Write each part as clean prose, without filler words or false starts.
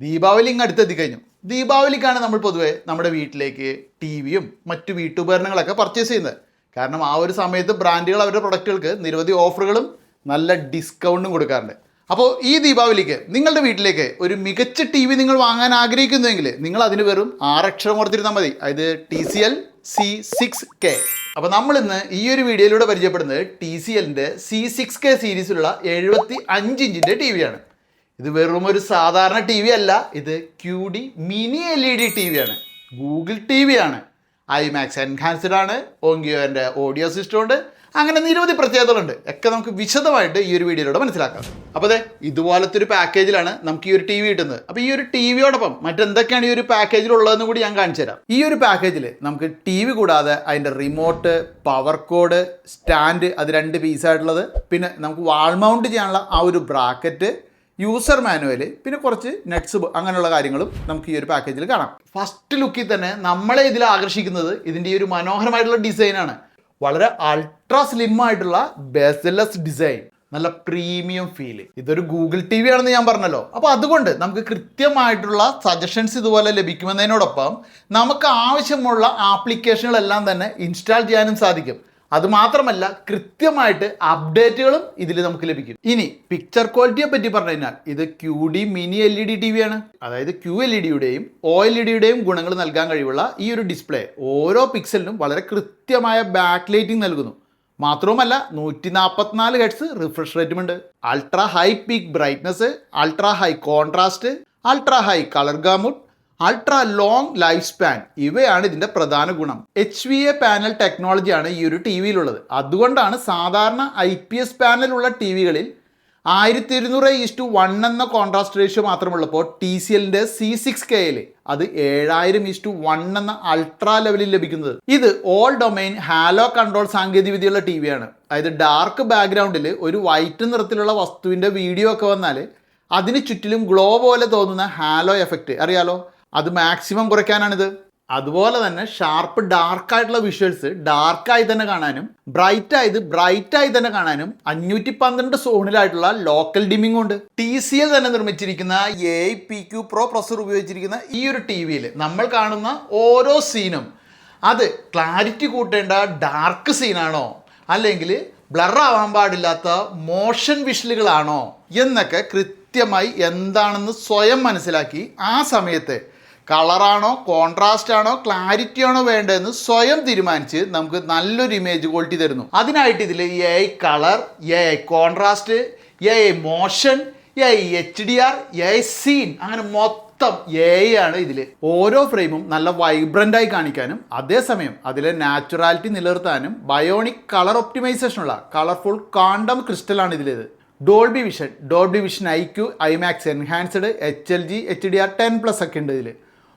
ദീപാവലി ഇങ്ങ് അടുത്തെത്തി കഴിഞ്ഞു. ദീപാവലിക്കാണ് നമ്മൾ പൊതുവേ നമ്മുടെ വീട്ടിലേക്ക് ടി വിയും മറ്റു വീട്ടുപകരണങ്ങളൊക്കെ പർച്ചേസ് ചെയ്യുന്നത്. കാരണം ആ ഒരു സമയത്ത് ബ്രാൻഡുകൾ അവരുടെ പ്രൊഡക്റ്റുകൾക്ക് നിരവധി ഓഫറുകളും നല്ല ഡിസ്കൗണ്ടും കൊടുക്കാറുണ്ട്. അപ്പോൾ ഈ ദീപാവലിക്ക് നിങ്ങളുടെ വീട്ടിലേക്ക് ഒരു മികച്ച ടി വി നിങ്ങൾ വാങ്ങാൻ ആഗ്രഹിക്കുന്നുവെങ്കിൽ നിങ്ങൾ അതിന് വെറും 6 അക്ഷരം ഓർത്തിരുന്നാൽ മതി. അതായത് TCL C6K. അപ്പോൾ നമ്മൾ ഇന്ന് ഈ ഒരു വീഡിയോയിലൂടെ പരിചയപ്പെടുന്നത് TCLൻ്റെ C6K സീരീസിലുള്ള 75 ഇഞ്ചിൻ്റെ ടി വിയാണ്. ഇത് വെറും ഒരു സാധാരണ ടി വി അല്ല, ഇത് QD മിനി LED ടി വിയാണ്. ഗൂഗിൾ ടി വി ആണ്, ഐമാക്സ് എൻഹാൻസ്ഡ് ആണ്, ഓങ്കിയോൻ്റെ ഓഡിയോ സിസ്റ്റം ഉണ്ട്, അങ്ങനെ നിരവധി പ്രത്യേകതകളുണ്ട്. ഒക്കെ നമുക്ക് വിശദമായിട്ട് ഈ ഒരു വീഡിയോയിലൂടെ മനസ്സിലാക്കാം. അപ്പോൾ അതെ, ഇതുപോലത്തെ ഒരു പാക്കേജിലാണ് നമുക്ക് ഈ ഒരു ടി വി കിട്ടുന്നത്. അപ്പോൾ ഈ ഒരു ടി വിയോടൊപ്പം മറ്റെന്തൊക്കെയാണ് ഈ ഒരു പാക്കേജിൽ ഉള്ളതെന്ന് കൂടി ഞാൻ കാണിച്ചു തരാം. ഈ ഒരു പാക്കേജിൽ നമുക്ക് ടി വി കൂടാതെ അതിൻ്റെ റിമോട്ട്, പവർ കോഡ്, സ്റ്റാൻഡ്, അത് 2 പീസായിട്ടുള്ളത്, പിന്നെ നമുക്ക് വാൾ മൗണ്ട് ചെയ്യാനുള്ള ആ ഒരു ബ്രാക്കറ്റ്, യൂസർ മാനുവൽ, പിന്നെ കുറച്ച് നെറ്റ്സ്, അങ്ങനെയുള്ള കാര്യങ്ങളും നമുക്ക് ഈ ഒരു പാക്കേജിൽ കാണാം. ഫസ്റ്റ് ലുക്കിൽ തന്നെ നമ്മളെ ഇതിൽ ആകർഷിക്കുന്നത് ഇതിൻ്റെ ഈ ഒരു മനോഹരമായിട്ടുള്ള ഡിസൈനാണ്. വളരെ അൾട്രാ സ്ലിം ആയിട്ടുള്ള ബേസ്ലെസ് ഡിസൈൻ, നല്ല പ്രീമിയം ഫീൽ. ഇതൊരു ഗൂഗിൾ ടി വി ആണെന്ന് ഞാൻ പറഞ്ഞല്ലോ. അപ്പോൾ അതുകൊണ്ട് നമുക്ക് കൃത്യമായിട്ടുള്ള സജഷൻസ് ഇതുപോലെ ലഭിക്കുമെന്നതിനോടൊപ്പം നമുക്ക് ആവശ്യമുള്ള ആപ്ലിക്കേഷനുകളെല്ലാം തന്നെ ഇൻസ്റ്റാൾ ചെയ്യാനും സാധിക്കും. അതുമാത്രമല്ല, കൃത്യമായിട്ട് അപ്ഡേറ്റുകളും ഇതിൽ നമുക്ക് ലഭിക്കും. ഇനി പിക്ചർ ക്വാളിറ്റിയെ പറ്റി പറഞ്ഞു കഴിഞ്ഞാൽ ഇത് QD mini LED T V ആണ്. അതായത് QLEDയുടെയും OLEDയുടെയും ഗുണങ്ങൾ നൽകാൻ കഴിവുള്ള ഈ ഒരു ഡിസ്പ്ലേ ഓരോ പിക്സലിനും വളരെ കൃത്യമായ ബാക്ക് ലൈറ്റിംഗ് നൽകുന്നു. മാത്രവുമല്ല 144 ഹെർട്സ് റിഫ്രഷ് റേറ്റുമുണ്ട്. Ultra high peak brightness, ultra high contrast, ultra high colour gamut, ultra long life span, ഇവയാണ് ഇതിൻ്റെ പ്രധാന ഗുണം. HVA പാനൽ ടെക്നോളജിയാണ് ഈ ഒരു ടി വിയിലുള്ളത്. അതുകൊണ്ടാണ് സാധാരണ IPS പാനലുള്ള ടി വികളിൽ 1200:1 എന്ന കോൺട്രാസ്റ്റ് റേഷ്യോ മാത്രമുള്ളപ്പോൾ TCLൻ്റെ C6Kയിൽ അത് 7000:1 എന്ന അൾട്രാ ലെവലിൽ ലഭിക്കുന്നത്. ഇത് ഓൾ ഡൊമൈൻ ഹാലോ കൺട്രോൾ സാങ്കേതികവിദ്യയുള്ള ടി വിയാണ്. അതായത് ഡാർക്ക് ബാക്ക്ഗ്രൗണ്ടിൽ ഒരു വൈറ്റ് നിറത്തിലുള്ള വസ്തുവിൻ്റെ വീഡിയോ ഒക്കെ വന്നാൽ അതിന് ചുറ്റിലും ഗ്ലോ പോലെ തോന്നുന്ന ഹാലോ എഫക്റ്റ് അറിയാലോ, അത് മാക്സിമം കുറയ്ക്കാനാണിത്. അതുപോലെ തന്നെ ഷാർപ്പ് ഡാർക്കായിട്ടുള്ള വിഷ്വൽസ് ഡാർക്കായി തന്നെ കാണാനും ബ്രൈറ്റായി തന്നെ കാണാനും 512 സോണിലായിട്ടുള്ള ലോക്കൽ ഡിമ്മിംഗ് ഉണ്ട്. TCL തന്നെ നിർമ്മിച്ചിരിക്കുന്ന AI PQ Pro പ്രൊസസർ ഉപയോഗിച്ചിരിക്കുന്ന ഈ ഒരു ടി വിയിൽ നമ്മൾ കാണുന്ന ഓരോ സീനും അത് ക്ലാരിറ്റി കൂട്ടേണ്ട ഡാർക്ക് സീനാണോ, അല്ലെങ്കിൽ ബ്ലറാവാൻ പാടില്ലാത്ത മോഷൻ വിഷ്വലുകളാണോ എന്നൊക്കെ കൃത്യമായി എന്താണെന്ന് സ്വയം മനസ്സിലാക്കി ആ സമയത്ത് കളറാണോ, കോൺട്രാസ്റ്റ് ആണോ, ക്ലാരിറ്റി ആണോ വേണ്ടതെന്ന് സ്വയം തീരുമാനിച്ച് നമുക്ക് നല്ലൊരു ഇമേജ് ക്വാളിറ്റി തരുന്നു. അതിനായിട്ട് ഇതിൽ AI colour, AI contrast, AI motion, AI HDR, AI scene, അങ്ങനെ മൊത്തം AI ആണ് ഇതിൽ. ഓരോ ഫ്രെയിമും നല്ല വൈബ്രൻ്റായി കാണിക്കാനും അതേസമയം അതിലെ നാച്ചുറാലിറ്റി നിലനിർത്താനും ബയോണിക് കളർ ഒപ്റ്റിമൈസേഷനുള്ള കളർഫുൾ ക്വാണ്ടം ക്രിസ്റ്റലാണ് ഇതിലേത്. ഡോൾബി വിഷൻ IQ, ഐമാക്സ് എൻഹാൻസ്ഡ്, HLG HDR 10+ ഒക്കെ ഉണ്ട് ഇതിൽ.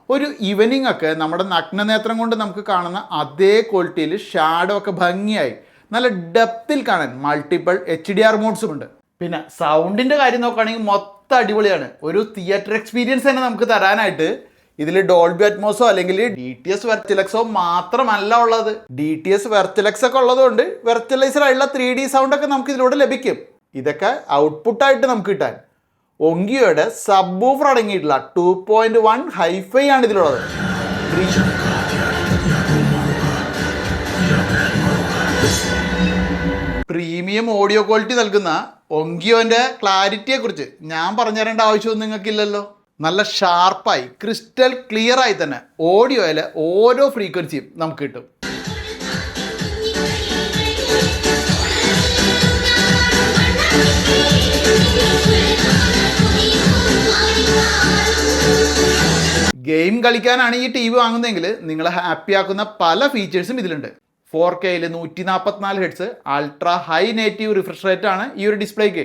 ഒരു ഈവനിങ് ഒക്കെ നമ്മുടെ നഗ്നനേത്രം കൊണ്ട് നമുക്ക് കാണുന്ന അതേ ക്വാളിറ്റിയിൽ ഷാഡോ ഒക്കെ ഭംഗിയായി നല്ല ഡെപ്തിൽ കാണാൻ മൾട്ടിപ്പിൾ HDR മോഡ്സും ഉണ്ട്. പിന്നെ സൗണ്ടിൻ്റെ കാര്യം നോക്കുകയാണെങ്കിൽ മൊത്തം അടിപൊളിയാണ്. ഒരു തിയേറ്റർ എക്സ്പീരിയൻസ് തന്നെ നമുക്ക് തരാനായിട്ട് ഇതിൽ ഡോൾബി അറ്റ്മോസോ അല്ലെങ്കിൽ DTS വെർച്വലക്സോ മാത്രമല്ല ഉള്ളത്. DTS വെർച്വലക്സ് ഒക്കെ ഉള്ളതുകൊണ്ട് വെർച്വലൈസർ ആയിട്ടുള്ള 3D സൗണ്ട് ഒക്കെ നമുക്ക് ഇതിലൂടെ ലഭിക്കും. ഇതൊക്കെ ഔട്ട്പുട്ടായിട്ട് നമുക്ക് കിട്ടാൻ ഓങ്കിയോയുടെ സബ്വൂഫർ അടങ്ങിയിട്ടുള്ള 2.1 ഹൈഫൈ ആണ് ഇതിലുള്ളത്. പ്രീമിയം ഓഡിയോ ക്വാളിറ്റി നൽകുന്ന ഓങ്കിയോൻ്റെ ക്ലാരിറ്റിയെക്കുറിച്ച് ഞാൻ പറഞ്ഞു തരേണ്ട ആവശ്യമൊന്നും നിങ്ങൾക്കില്ലല്ലോ. നല്ല ഷാർപ്പായി ക്രിസ്റ്റൽ ക്ലിയറായി തന്നെ ഓഡിയോയിലെ ഓരോ ഫ്രീക്വൻസിയും നമുക്ക് കിട്ടും. ഗെയിം കളിക്കാനാണ് ഈ ടി വി വാങ്ങുന്നതെങ്കിൽ നിങ്ങളെ ഹാപ്പി ആക്കുന്ന പല ഫീച്ചേഴ്സും ഇതിലുണ്ട്. 4Kയിൽ 144 hertz ultra high native refresh rate ആണ് ഈ ഒരു ഡിസ്പ്ലേക്ക്.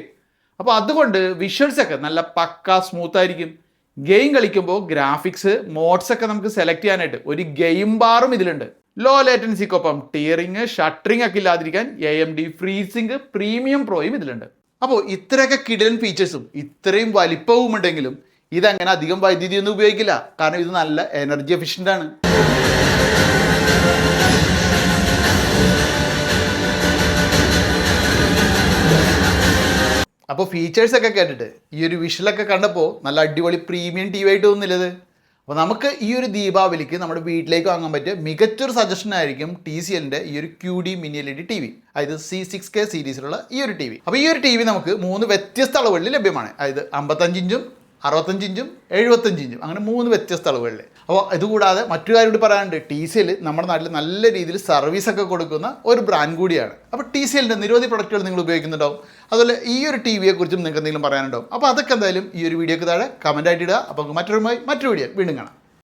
അപ്പോൾ അതുകൊണ്ട് വിഷ്വൽസ് ഒക്കെ നല്ല പക്ക സ്മൂത്ത് ആയിരിക്കും. ഗെയിം കളിക്കുമ്പോൾ ഗ്രാഫിക്സ് മോഡ്സ് ഒക്കെ നമുക്ക് സെലക്ട് ചെയ്യാനായിട്ട് ഒരു ഗെയിം ബാറും ഇതിലുണ്ട്. ലോ ലേറ്റൻസിക്കൊപ്പം ടിയറിങ്, ഷട്ടറിങ് ഒക്കെ ഇല്ലാതിരിക്കാൻ AMD FreeSync പ്രീമിയം പ്രോയും ഇതിലുണ്ട്. അപ്പോൾ ഇത്രയൊക്കെ കിടിലൻ ഫീച്ചേഴ്സും ഇത്രയും വലിപ്പവും ഉണ്ടെങ്കിലും ഇതങ്ങനെ അധികം വൈദ്യുതി ഒന്നും ഉപയോഗിക്കില്ല. കാരണം ഇത് നല്ല എനർജി എഫിഷ്യൻ്റ് ആണ്. അപ്പോൾ ഫീച്ചേഴ്സൊക്കെ കേട്ടിട്ട് ഈ ഒരു വിഷ്വലൊക്കെ കണ്ടപ്പോൾ നല്ല അടിപൊളി പ്രീമിയം ടി വി ആയിട്ട് തോന്നുന്നില്ലത്? അപ്പോൾ നമുക്ക് ഈ ഒരു ദീപാവലിക്ക് നമ്മുടെ വീട്ടിലേക്ക് വാങ്ങാൻ പറ്റിയ മികച്ചൊരു സജഷൻ ആയിരിക്കും TCLൻ്റെ ഈ ഒരു QD Mini LED TV, അതായത് C6K സീരീസിലുള്ള ഈ ഒരു TV. അപ്പോൾ ഈ ഒരു TV നമുക്ക് 3 വ്യത്യസ്ത അളവുകളിൽ ലഭ്യമാണ്. അതായത് 55 ഇഞ്ചും 65 ഇഞ്ചും 75 ഇഞ്ചും, അങ്ങനെ 3 വ്യത്യസ്ത അളവുകളിൽ. അപ്പോൾ ഇതുകൂടാതെ മറ്റൊരു കാര്യം കൂടി പറയാനുണ്ട്, TCL നമ്മുടെ നാട്ടിൽ നല്ല രീതിയിൽ സർവീസൊക്കെ കൊടുക്കുന്ന ഒരു ബ്രാൻഡ് കൂടിയാണ്. അപ്പോൾ TCLൻ്റെ നിരവധി പ്രൊഡക്റ്റുകൾ നിങ്ങൾ ഉപയോഗിക്കുന്നുണ്ടാവും. അതുപോലെ ഈ ഒരു TVയെക്കുറിച്ചും നിങ്ങൾക്ക് എന്തെങ്കിലും പറയാനുണ്ടാവും. അപ്പോൾ അതൊക്കെ എന്തായാലും ഈ ഒരു വീഡിയോക്ക് താഴെ കമൻറ്റായിട്ട് ഇടുക. അപ്പോൾ മറ്റൊരു വീഡിയോ വീണ്ടും കാണാം.